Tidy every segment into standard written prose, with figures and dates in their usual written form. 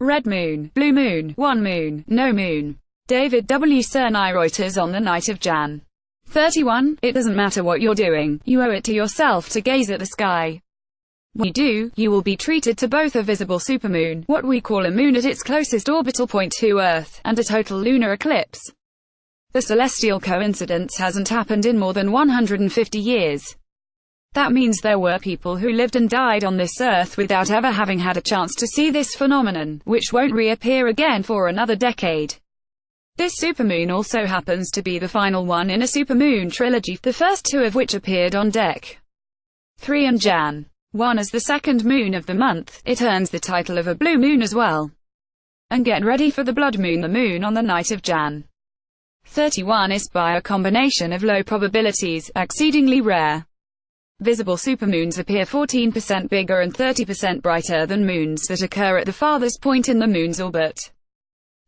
red moon, blue moon, one moon, no moon. David W. Cerny, Reuters. On the night of Jan. 31, it doesn't matter what you're doing, you owe it to yourself to gaze at the sky. When you do, you will be treated to both a visible supermoon, what we call a moon at its closest orbital point to Earth, and a total lunar eclipse. The celestial coincidence hasn't happened in more than 150 years. That means there were people who lived and died on this Earth without ever having had a chance to see this phenomenon, which won't reappear again for another decade. This supermoon also happens to be the final one in a supermoon trilogy, the first two of which appeared on Deck 3 and Jan. 1 as the second moon of the month. It earns the title of a blue moon as well. And get ready for the blood moon, the moon on the night of Jan. 31 is by a combination of low probabilities, exceedingly rare. Visible supermoons appear 14% bigger and 30% brighter than moons that occur at the farthest point in the moon's orbit.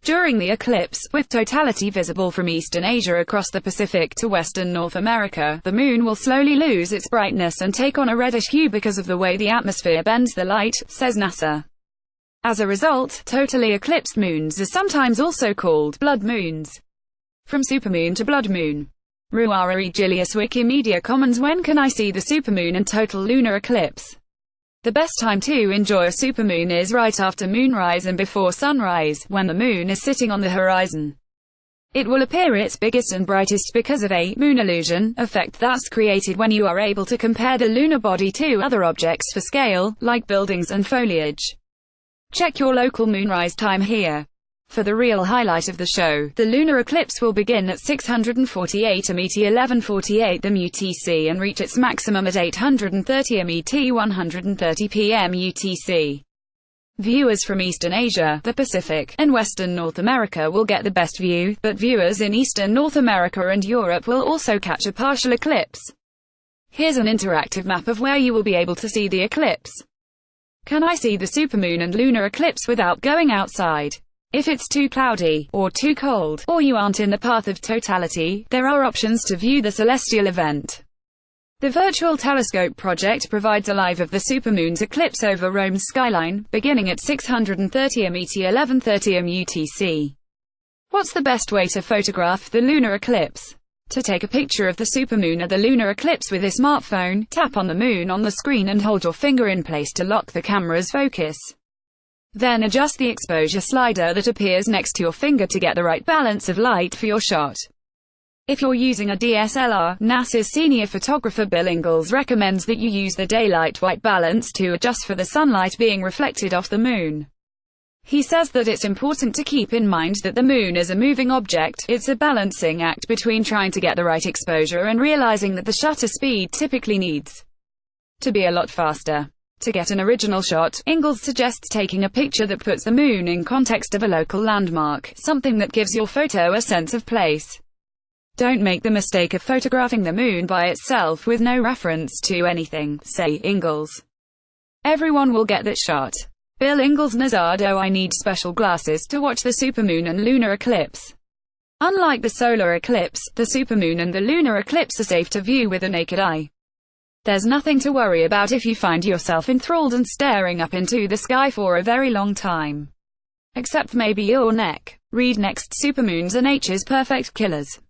During the eclipse, with totality visible from eastern Asia across the Pacific to western North America, the moon will slowly lose its brightness and take on a reddish hue because of the way the atmosphere bends the light, says NASA. As a result, totally eclipsed moons are sometimes also called blood moons. From supermoon to blood moon. Ruara Julius, Wikimedia Commons. When can I see the supermoon and total lunar eclipse? The best time to enjoy a supermoon is right after moonrise and before sunrise, when the moon is sitting on the horizon. It will appear its biggest and brightest because of a moon illusion effect that's created when you are able to compare the lunar body to other objects for scale, like buildings and foliage. Check your local moonrise time here. For the real highlight of the show, the lunar eclipse will begin at 648 MET 1148 them UTC and reach its maximum at 830 MET 130 PM UTC. Viewers from Eastern Asia, the Pacific, and Western North America will get the best view, but viewers in Eastern North America and Europe will also catch a partial eclipse. Here's an interactive map of where you will be able to see the eclipse. Can I see the supermoon and lunar eclipse without going outside? If it's too cloudy, or too cold, or you aren't in the path of totality, there are options to view the celestial event. The Virtual Telescope project provides a live of the supermoon's eclipse over Rome's skyline, beginning at 630 MET 1130 UTC. What's the best way to photograph the lunar eclipse? To take a picture of the supermoon or the lunar eclipse with a smartphone, tap on the moon on the screen and hold your finger in place to lock the camera's focus. Then adjust the exposure slider that appears next to your finger to get the right balance of light for your shot. If you're using a DSLR, NASA's senior photographer Bill Ingalls recommends that you use the daylight white balance to adjust for the sunlight being reflected off the moon. He says that it's important to keep in mind that the moon is a moving object. It's a balancing act between trying to get the right exposure and realizing that the shutter speed typically needs to be a lot faster. To get an original shot, Ingalls suggests taking a picture that puts the moon in context of a local landmark, something that gives your photo a sense of place. Don't make the mistake of photographing the moon by itself with no reference to anything, say Ingalls. Everyone will get that shot. Bill Ingalls Nazardo. I need special glasses to watch the supermoon and lunar eclipse. Unlike the solar eclipse, the supermoon and the lunar eclipse are safe to view with the naked eye. There's nothing to worry about if you find yourself enthralled and staring up into the sky for a very long time. Except maybe your neck. Read next. Supermoons are nature's perfect killers.